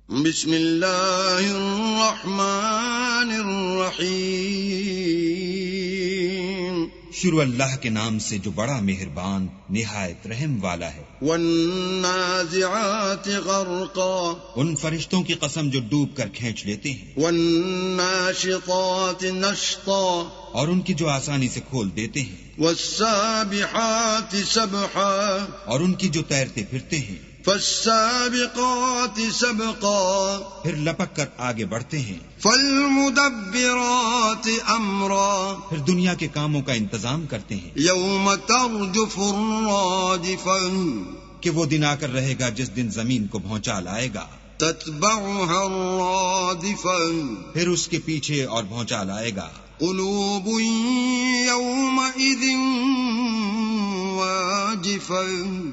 بسم اللہ الرحمن الرحیم، شروع اللہ کے نام سے جو بڑا مہربان نہایت رحم والا ہے۔ والنازعات غرقا، ان فرشتوں کی قسم جو ڈوب کر کھینچ لیتے ہیں۔ والناشطات نشطا، اور ان کی جو آسانی سے کھول دیتے ہیں۔ والسابحات سبحا، اور ان کی جو تیرتے پھرتے ہیں۔ فالسابقات سبقا، پھر لپک کر آگے بڑھتے ہیں۔ فالمدبرات امرا، پھر دنیا کے کاموں کا انتظام کرتے ہیں۔ یوم ترجف الراجفہ، کہ وہ دن آ کر رہے گا جس دن زمین کو بھونچال آئے گا۔ تتبعها الرادفہ، پھر اس کے پیچھے اور بھونچال آئے گا۔ قلوب یومئذ واجفہ،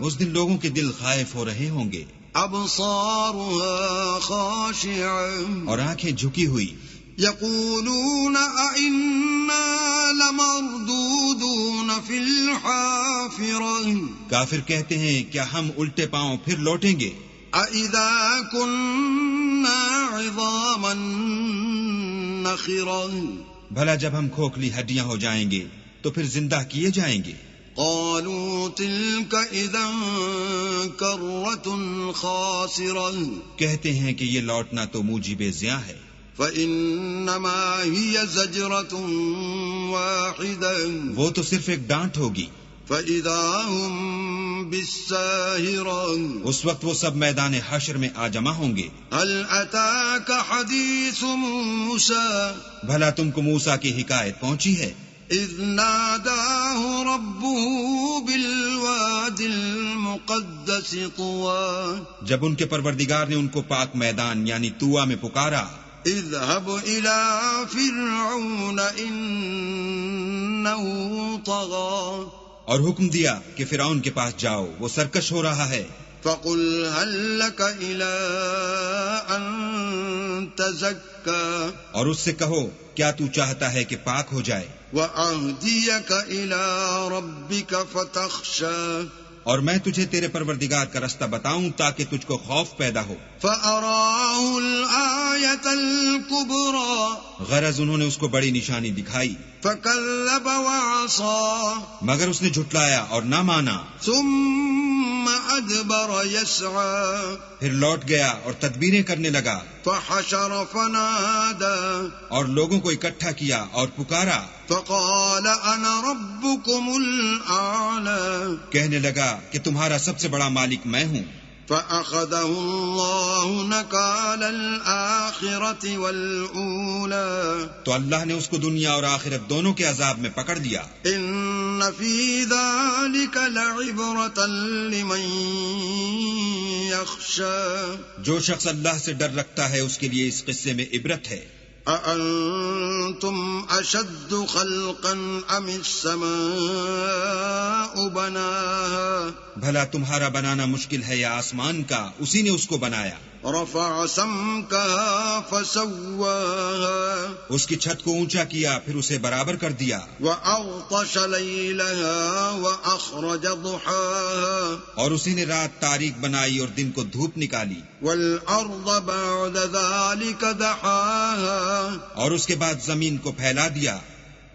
اس دن لوگوں کے دل خائف ہو رہے ہوں گے۔ ابصارها خاشعہ، اور آنکھیں جھکی ہوئی۔ یقولون ائنا لمردودون فی الحافرہ، کافر کہتے ہیں کیا ہم الٹے پاؤں پھر لوٹیں گے؟ اذا کننا عظاما نخرا، بھلا جب ہم کھوکھلی ہڈیاں ہو جائیں گے تو پھر زندہ کیے جائیں گے۔ قالوا تلك اذا کرۃ خاسرہ، کہتے ہیں کہ یہ لوٹنا تو موجب زیاں ہے۔ فانما هي زجرۃ واحدہ، وہ تو صرف ایک ڈانٹ ہوگی۔ فاذا هم بالساہرہ، اس وقت وہ سب میدان حشر میں آ جمع ہوں گے۔ هل اتاك حدیث موسیٰ، بھلا تم کو موسیٰ کی حکایت پہنچی ہے؟ اذ ناداہ ربہ بالوادی المقدس طوی، جب ان کے پروردگار نے ان کو پاک میدان یعنی طویٰ میں پکارا۔ اذهب الى فرعون انه طغى، اور حکم دیا کہ فرعون کے پاس جاؤ، وہ سرکش ہو رہا ہے۔ فقل هل لك الى ان تزكى، اور اس سے کہو کیا تو چاہتا ہے کہ پاک ہو جائے؟ واهديك الى ربك فتخشى، اور میں تجھے تیرے پروردگار کا رستہ بتاؤں تاکہ تجھ کو خوف پیدا ہو۔ فأراه الآية الكبرى، غرض انہوں نے اس کو بڑی نشانی دکھائی، فكذب وعصى، مگر اس نے جھٹلایا اور نہ مانا۔ ثم أدبر يسعى، پھر لوٹ گیا اور تدبیریں کرنے لگا۔ فحشر فنادى، اور لوگوں کو اکٹھا کیا اور پکارا۔ فقال أنا ربكم الأعلى، کہنے لگا کہ تمہارا سب سے بڑا مالک میں ہوں۔ فأخذه الله نكال الآخرة والأولى، تو اللہ نے اس کو دنیا اور آخرت دونوں کے عذاب میں پکڑ لیا۔ إن في ذلك لعبرة لمن يخشى، جو شخص اللہ سے ڈر رکھتا ہے اس کے لیے اس قصے میں عبرت ہے۔ أأنتم أشد خلقا أم السماء بناها، بھلا تمہارا بنانا مشکل ہے یا آسمان کا؟ اسی نے اس کو بنایا۔ رفع سمكها فسواها، اس کی چھت کو اونچا کیا پھر اسے برابر کر دیا۔ وأغطش ليلها وأخرج ضحاها، اور اسی نے رات تاریک بنائی اور دن کو دھوپ نکالی۔ والأرض بعد ذلك دحاها، اور اس کے بعد زمین کو پھیلا دیا۔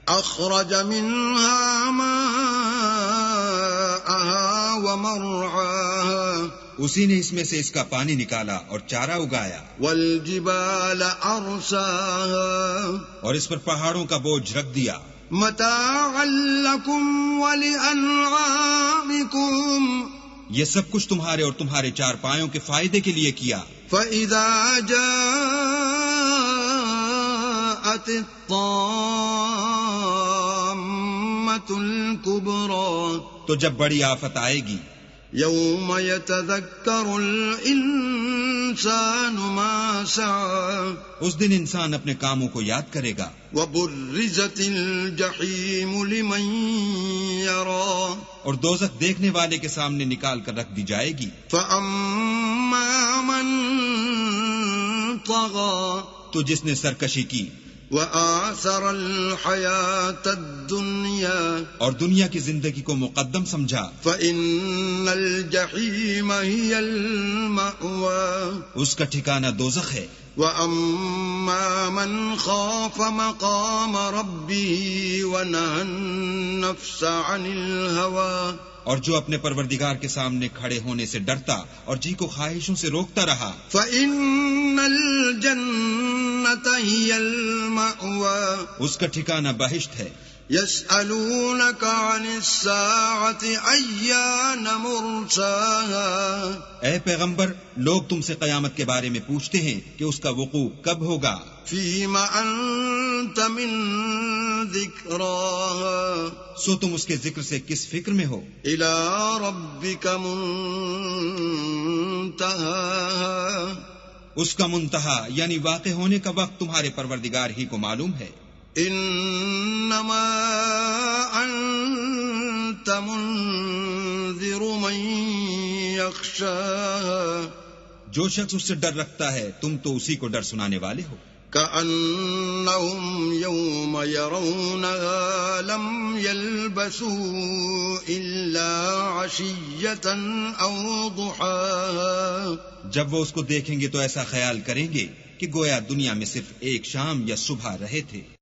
أخرج منها ماءها ومرعاها، اسی نے اس میں سے اس کا پانی نکالا اور چارہ اگایا۔ والجبال أرساها، اور اس پر پہاڑوں کا بوجھ رکھ دیا۔ متاعا لكم ولأنعامكم، یہ سب کچھ تمہارے اور تمہارے چار پایوں کے فائدے کے لیے کیا۔ فإذا جاءت الطامة الكبرى، تو جب بڑی آفت آئے گی، يوم يتذكر الإنسان ما سعى، اس دن انسان اپنے کاموں کو یاد کرے گا۔ وبرزت الجحيم لمن يرى، اور دوزخ دیکھنے والے کے سامنے نکال کر رکھ دی جائے گی۔ فأما من طغى، تو جس نے سرکشی کی، وآثر الحياة الدنيا اور دنیا کی زندگی کو مقدم سمجھا، فإن الجحيم هي المأوى اس کا ٹھکانہ دوزخ ہے۔ وأما من خاف مقام ربه ونهى النفس عن الهوى اور جو اپنے پروردگار کے سامنے کھڑے ہونے سے ڈرتا اور جی کو خواہشوں سے روکتا رہا، فإن الجنة هي المأوى اس کا ٹھکانہ بہشت ہے۔ يسألونك عن الساعة أيان مرساها اے پیغمبر، لوگ تم سے قیامت کے بارے میں پوچھتے ہیں کہ اس کا وقوع کب ہوگا۔ فيما أنت من ذكراها سو تم اس کے ذکر سے کس فکر میں ہو؟ إلى ربك منتهاها اس کا منتہا یعنی واقع ہونے کا وقت تمہارے پروردگار ہی کو معلوم ہے۔ انما انت منذر من يخشاها جو شخص اس سے ڈر رکھتا ہے تم تو اسی کو ڈر سنانے والے ہو۔ كأنهم يوم يرونها لم يلبثوا إلا عشية أو ضحاها جب وہ اس کو دیکھیں گے تو ایسا خیال کریں گے کہ گویا دنیا میں صرف ایک شام یا صبح رہے تھے۔